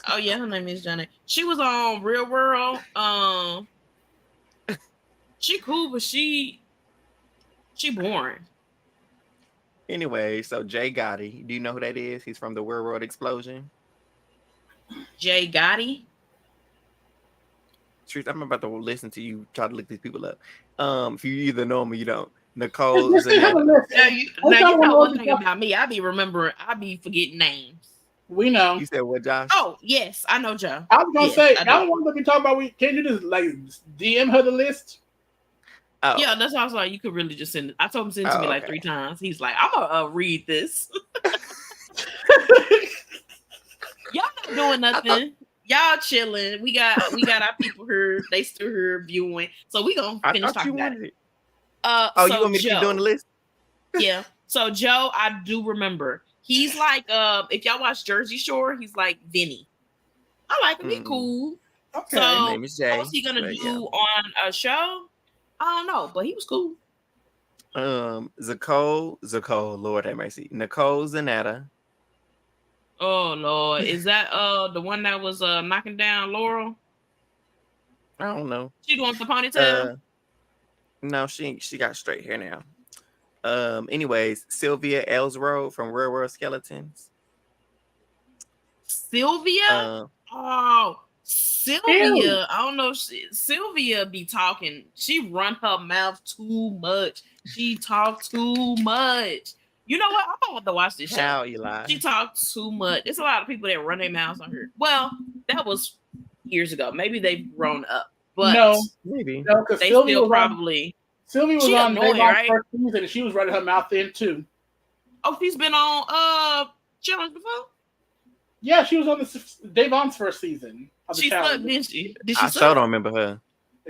Oh yeah, her name is Johnny. She was on Real World. She cool, but she boring. Anyway, so Jay Gotti, do you know who that is? He's from the Real World Explosion. Jay Gotti. Truth, I'm about to listen to you try to look these people up. If you either know them or you don't. Nicole. Now you know one thing about me. I be forgetting names. We know. You said what, Josh? Oh, yes, I know Joe. I was gonna say, I don't want to be talking about. Can you just like DM her the list? Oh. Yeah, that's why I was like, you could really just send it. I told him to send it to me like 3 times. He's like, I'm gonna read this. Y'all not doing nothing. Y'all chilling. We got our people here. They still here viewing. So we gonna finish talking about it. So you want me to keep doing the list? Yeah. So Joe, I do remember. He's like, if y'all watch Jersey Shore, he's like Vinny. I like him. He cool. Okay. So his name is Jay. what's he gonna do on a show? I don't know, but he was cool. Zacole, Lord have mercy. Nicole Zanetta. Oh Lord, is that the one that was knocking down Laurel? I don't know. She the one with the ponytail? No, she got straight hair now. Anyways, Sylvia Ellsworth from Real World Skeletons. Sylvia? Sylvia, I don't know. Sylvia be talking. She run her mouth too much. She talk too much. You know what? I'm gonna have to watch this show. How, Eli? She talks too much. There's a lot of people that run their mouths on her. Well, that was years ago. Maybe they've grown up. But no, maybe no, because they Sylvia still probably. Sylvia was on annoying, right? First season, and she was running her mouth in too. Oh, she's been on Challenge before. Yeah, she was on Davon's first season. She sucked, didn't she? I still don't remember her.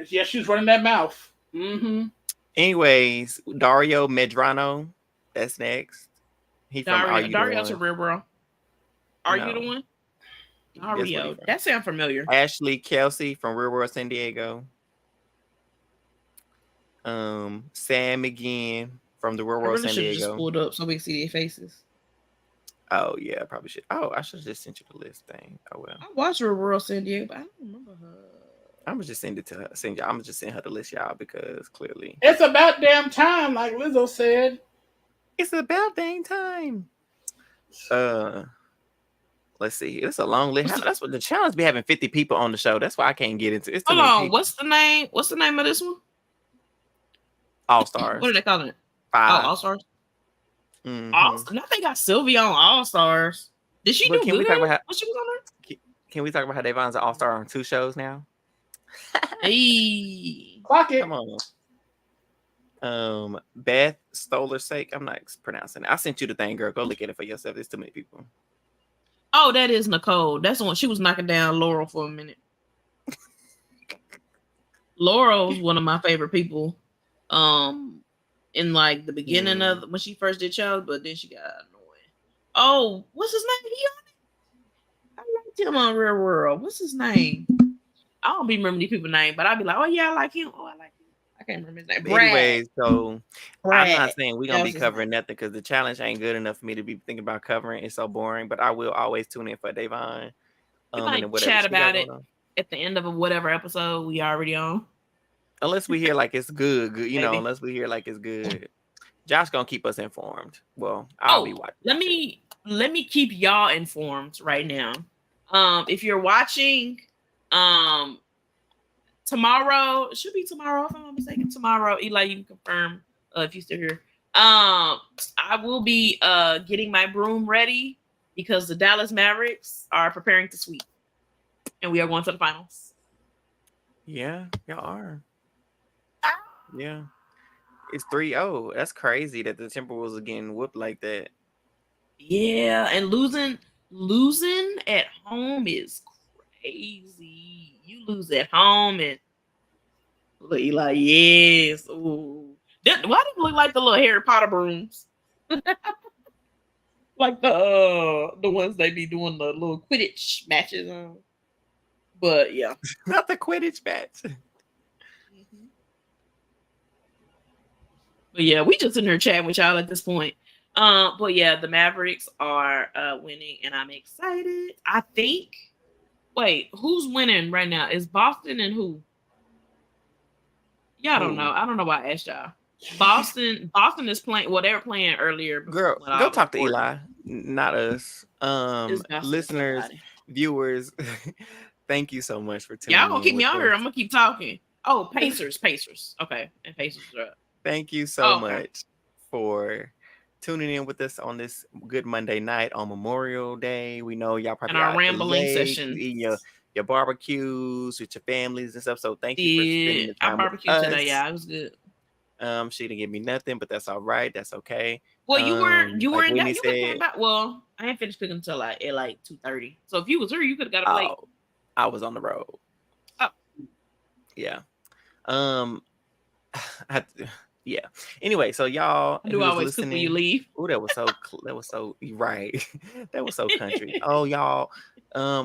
Yeah, she was running that mouth. Mm-hmm. Anyways, Dario Medrano, that's next. He from Are You the Dario's a One? real world. Are you the No. one? Guess what he Dario. from? That sounds familiar. Ashley Kelsey from Real World San Diego. Sam again from the Real I World really San should have just Diego. pulled up so we can see their faces. Oh yeah, I probably should. Oh, I should have just sent you the list thing. Oh well. I watched Real World San Diego, but I don't remember her. I'm gonna just send it to her. I'm gonna just send her the list, y'all, because clearly It's about damn time, like Lizzo said. it's about dang time. Let's see. It's a long list. That's what the challenge be having 50 people on the show. That's why I can't get into it. It's too Hold many on. people. What's the name? What's the name of this one? All Stars. What are they calling it? 5. Oh, All Stars. Mhm. Now they got Sylvia on All Stars. Did she But do can we good talk about when she was on there? Can we talk about how Devon's an all-star on 2 shows now? Hey. Clock it. Come on. Beth Stolar's sake. I'm not pronouncing it. I sent you the thing, girl. Go look at it for yourself. There's too many people. Oh, that is Nicole. That's the one. She was knocking down Laurel for a minute. Laurel's one of my favorite people. In like the beginning of when she first did shows, but then she got annoying. Oh, what's his name? He on it? I liked him on Real World. What's his name? I don't be remembering these people's name, but I'll be like, oh yeah, I like him. Oh, I like him. I can't remember his name. But anyways, so Brad. I'm not saying we're gonna That be was his covering name. nothing because the challenge ain't good enough for me to be thinking about covering. It's so boring. But I will always tune in for Devon. We And might then whatever chat she got about it going on. at the end of whatever episode we already on. Unless we hear like it's good, you know. Maybe. Unless we hear like it's good, Josh gonna keep us informed. Well, I'll be watching. Let me keep y'all informed right now. If you're watching, tomorrow, it should be tomorrow if I'm not mistaken. Tomorrow, Eli, you can confirm if you're still here. I will be getting my broom ready because the Dallas Mavericks are preparing to sweep, and we are going to the finals. Yeah, y'all are. Yeah. It's 3-0. That's crazy that the Timberwolves are getting whooped like that. Yeah, and losing at home is crazy. You lose at home and Eli, yes. Ooh. Why do you look like the little Harry Potter brooms? Like the ones they be doing the little Quidditch matches on. But yeah. Not the Quidditch match. But yeah, we just in here chatting with y'all at this point. But yeah, the Mavericks are winning, and I'm excited. I think. Wait, who's winning right now? Is Boston and who? Y'all don't know. I don't know why I asked y'all. Boston is playing. Well, they were playing earlier. Girl, go talk to Eli, not us. Listeners, viewers, thank you so much for tuning in. Y'all gonna keep me on here. I'm gonna keep talking. Oh, Pacers. Okay, and Pacers are up. Thank you so much for tuning in with us on this good Monday night on Memorial Day. We know y'all probably and our rambling session, eating your barbecues with your families and stuff. So thank you for spending the time I barbecued with us. today. Yeah, it was good. She didn't give me nothing, but that's all right. That's okay. Well, you weren't like that. You came back. Well, I ain't finished cooking until at 2:30. So if you was here, you could have got a plate. I was on the road. Oh, yeah. Yeah. Anyway, so y'all do always cook when you leave. Oh, that was so right. That was so country. Oh, y'all.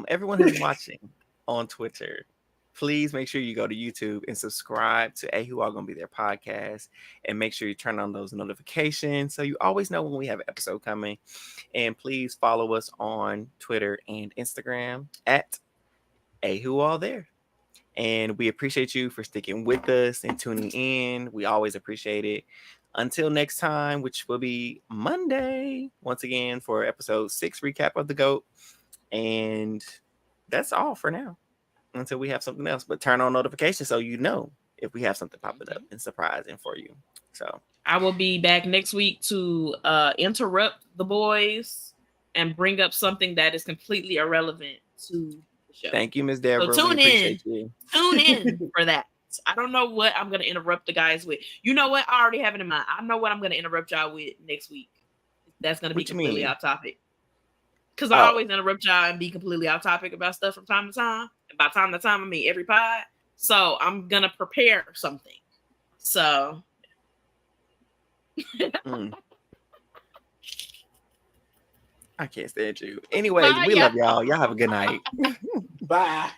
Everyone who's watching on Twitter, please make sure you go to YouTube and subscribe to Who All Gonna Be There podcast, and make sure you turn on those notifications so you always know when we have an episode coming. And please follow us on Twitter and Instagram at Who All There. And we appreciate you for sticking with us and tuning in. We always appreciate it. Until next time, which will be Monday, once again, for episode 6 recap of the GOAT. And that's all for now until we have something else. But turn on notifications so you know if we have something popping up and surprising for you. So I will be back next week to interrupt the boys and bring up something that is completely irrelevant to show. Thank you, Ms. Deborah. So tune in for that. I don't know what I'm going to interrupt the guys with. You know what? I already have it in mind. I know what I'm going to interrupt y'all with next week. That's going to be completely off topic. Because I always interrupt y'all and be completely off topic about stuff from time to time. And by time to time, I mean every pod. So I'm going to prepare something. So I can't stand you. Anyways, we love y'all. Y'all have a good night. Bye.